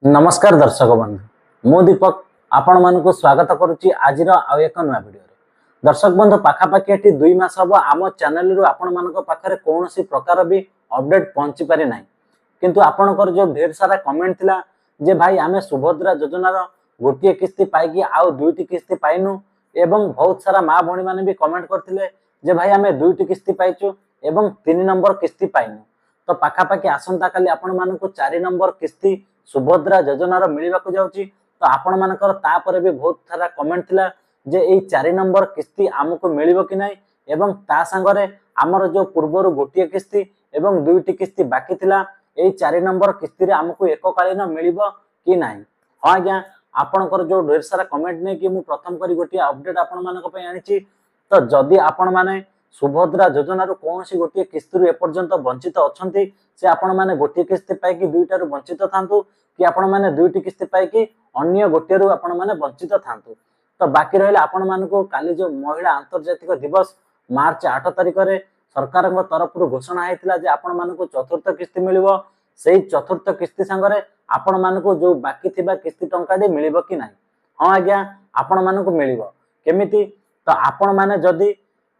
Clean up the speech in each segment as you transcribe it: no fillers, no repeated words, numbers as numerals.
नमस्कार दर्शक बंधु मु दीपक आपण मानक स्वागत करुच्ची आज एक नुआ वीडियो दर्शक बंधु पाखापाखि एटी 2 मास हम आम चैनल रु आपण मानक पाखरे कौन सी प्रकार भी अपडेट पहुंची पारे ना किंतु आपणकर जो ढेर सारा कमेंट थिला जे भाई आमे सुभद्रा योजनार गोटे किस्ती पाइकी आउ दुईटी किस्ती पाइनु एवं बहुत सारा माँ भौणी माने भी कमेंट करथिले जे भाई आमे दुईटी किस्ती पाइछु एवं 3 नंबर किस्ती पाइनु तो पाखापाखि आसंता काली आपण मानक 4 नंबर किस्ती सुभद्रा योजनार मिलवाक जाउची तो आपण मानकर तापरे भी बहुत सारा कमेंट थिला जे एई 4 नंबर किस्ती आमको मिलिबो कि नाही एवं ता संगरे हमर जो पूर्वर गोटे किस्ती एवं दुईटी किस्ती बाकी थिला एई 4 नंबर किस्ती रे हमको एककालीन मिलिबो कि नाही। हां आज्ञा आपणकर जो ढेर सारा कमेंट नै कि मु प्रथम करी गोटे अपडेट आपण मानक पई आनिची तो जदी आपण माने सुभद्रा योजनार कौन सी गोटे किस्ती एपर्यंत वंचित अच्छा से आपण मैंने गोटे किस्ती पाई दुईटार वंचित था कि आपण मैंने दुईटी किस्ती पाई अन्य गोटे आपण मैंने वंचित था तो बाकी रहा आपण मानक काली जो महिला आंतर्जातिक दिवस मार्च 8 तारिख में सरकार तरफ घोषणा होता आपण मानक चतुर्थ किस्ती मिल से चतुर्थ किस्ती सांगरे आपण मानक जो बाकी थिबा किस्ती टंकाटी मिल कि ना। हाँ आज्ञा आपण मानक मिल केमिति तो आपण मैंने जदि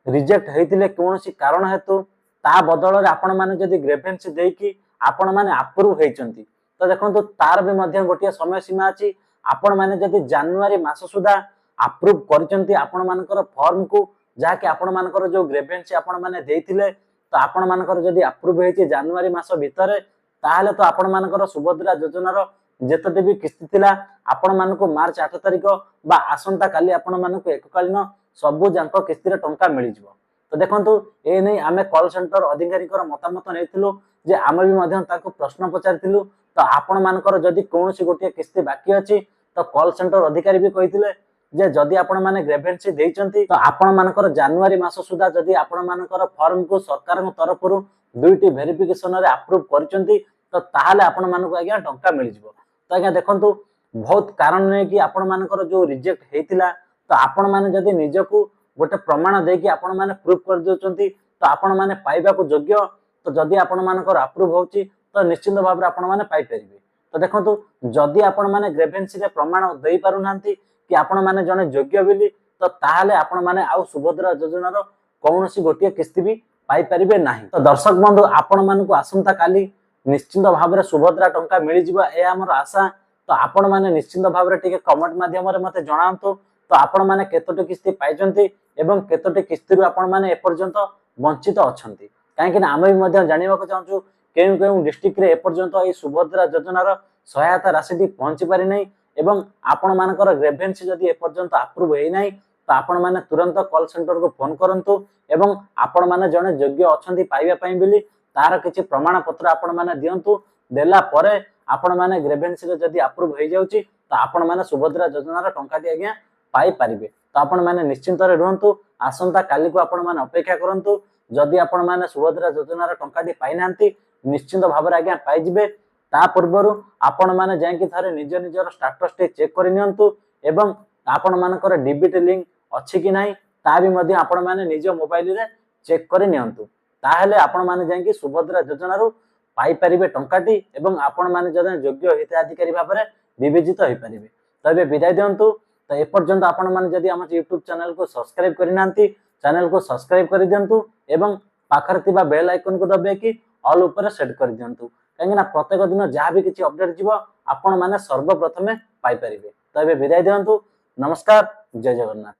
रिजेक्ट होते कौन सी कारण हेतु ता बदल आपण मैंने जदि ग्रेवेन्स देकी आपण मैंने अप्रूव होती तो देखो तार भी गोटे समय सीमा अच्छी आपण मैंने जदि जानुआरी मास सुधा अप्रूव करचंती आपण मानकर फॉर्म को जाके आपण मानकर जो ग्रेवेन्स आपण मैंने देथिले तो आपण मानकर जदि अप्रूव होती जानुआरी मास भितर ताहले तो आपण मानकर सुभद्रा योजनार जेतटे भी किस्ती थिला आपण मानक मार्च 8 तारिख बा आसंता काली आपण मानक एककालीन सबु जांक किस्ती टंका मिल जिवो। तो देखंतु ए नै आमे कॉल सेंटर अधिकारी मतामत नेथिलु जे आमे भी मध्यम ताको प्रश्न पचारिथिलु तो आपण मानकर जदि कोनोसी गोटे किस्ती बाकी अछि तो कॉल सेंटर अधिकारी भी कहिथिले जे जदि आपण माने ग्रेवेन्सी देइचंती तो आपण मानकर जनवरी मास सुधा जदि आपण मानकर फॉर्म को सरकार तरफ रु दुईटी वेरिफिकेशन रे अप्रूव करचंती तो ताहाले आपण मानक आज्ञा टंका मिल जिवो। तो आज्ञा देखंतु बहुत कारण नै कि आपण मानकर जो रिजेक्ट हेतिला तो आपण माने जदि निजको गोटे प्रमाण देकी आपण माने प्रूफ कर देउचंती तो आपण माने पाइबा को योग्य तो जदि आपण मानकर अप्रूव होची तो निश्चित भाव आपण माने पाइ परिबे। तो देखंतु जदि आपण माने ग्रेवेन्सी रे प्रमाण देई पारु नांती कि आपण माने जने योग्य बिली तो ताहाले आपण माने आउ सुभद्रा योजनार कौनसी गोटे किस्ती भी पाइ परिबे नाही। तो दर्शक बंधु आपण मानकु आसंता काली निश्चित भाव रे सुभद्रा टंका मिली जिबा ए हमर आशा। तो आपण माने निश्चित भाव रे टिके कमेंट माध्यम रे मते जणांतु तो आपण माने केतोटी किस्ती पाइचंती एवं केतोटी किस्ती रु आपण माने एपर्यंत वंचित अछंती काहे कि आमे भी मध्य जानिबा को चाहू केउ केउ डिस्ट्रिक्ट रे एपर्यंत ए सुभद्रा योजनार सहायता राशि पहुंची पारि नै एवं आपण मानकर ग्रेवेन्सी जदि एपर्यंत अप्रूव हेइ नै तो आपण माने तुरंत कॉल सेंटर को फोन करंतु एवं आपण माने जने योग्य अछंती पाइबा पई बिली तार किछि प्रमाण पत्र आपण माने दियंतु देला परे आपण माने ग्रेवेन्सी रे जदि अप्रूव हेइ जाउची तो आपण माने सुभद्रा योजनार टंकाटी आज्ञा पाई पारिबे। तो आपण माने निश्चिंत रे रहंतु आसंता काली को आपण माने अपेक्षा करंतु जदि आपण माने सुभद्रा योजनार टंकाटी पाइ नांती निश्चिंत भाव रे आज्ञा पाइ जिबे। ता पूर्वरु आपण माने जायकि थारे निज निजर स्टेटस टे चेक करि नियंतु एवं आपण मानकर डीबीटी लिंक अछि कि नाही ता भी मध्ये आपण माने निज मोबाइल रे चेक करि नियंतु ताहेले आपण माने जायकि सुभद्रा योजनारु पाई परिबे टंकाटी एवं आपण माने जदे योग्य हिताधिकारी भाव रे विवेचित होई परिबे। तबे विदाय दियंतु। तो एपर्यंत आपण माने जदि हम यूट्यूब चैनल को सब्सक्राइब करि नांती चैनल को सब्सक्राइब करि दियंतु एवं पाखर तिबा बेल आइकन को दबे कि ऑल ऊपर सेट करि दियंतु काहे ना प्रत्येक दिन जहाँ भी किछि अपडेट जिवो आपण माने सर्वप्रथमे पाई परिबे। तबे विदाय दियंतु। नमस्कार जय जगन्नाथ।